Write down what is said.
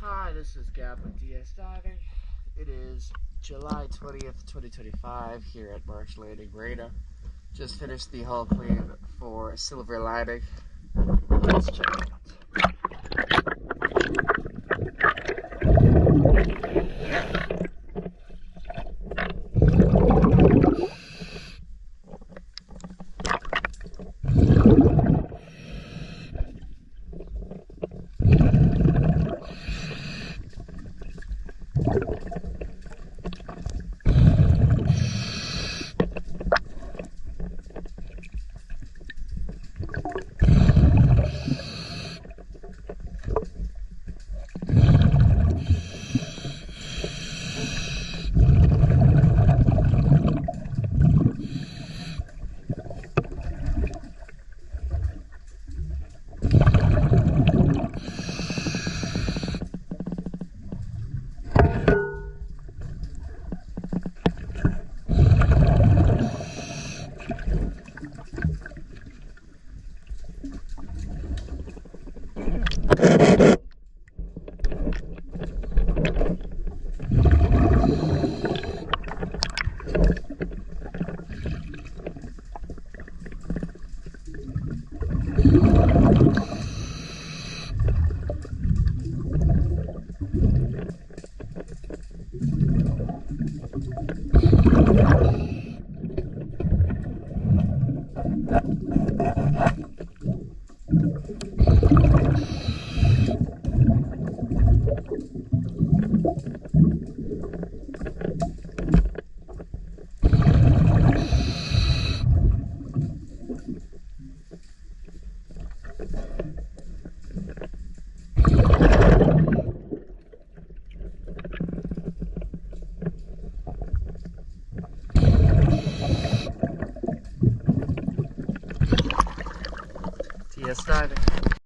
Hi, this is Gab with DS Diving. It is July 20th, 2025 here at Marsh Landing Marina. Just finished the hull clean for Silver Lining. Let's check it out. DS Diving.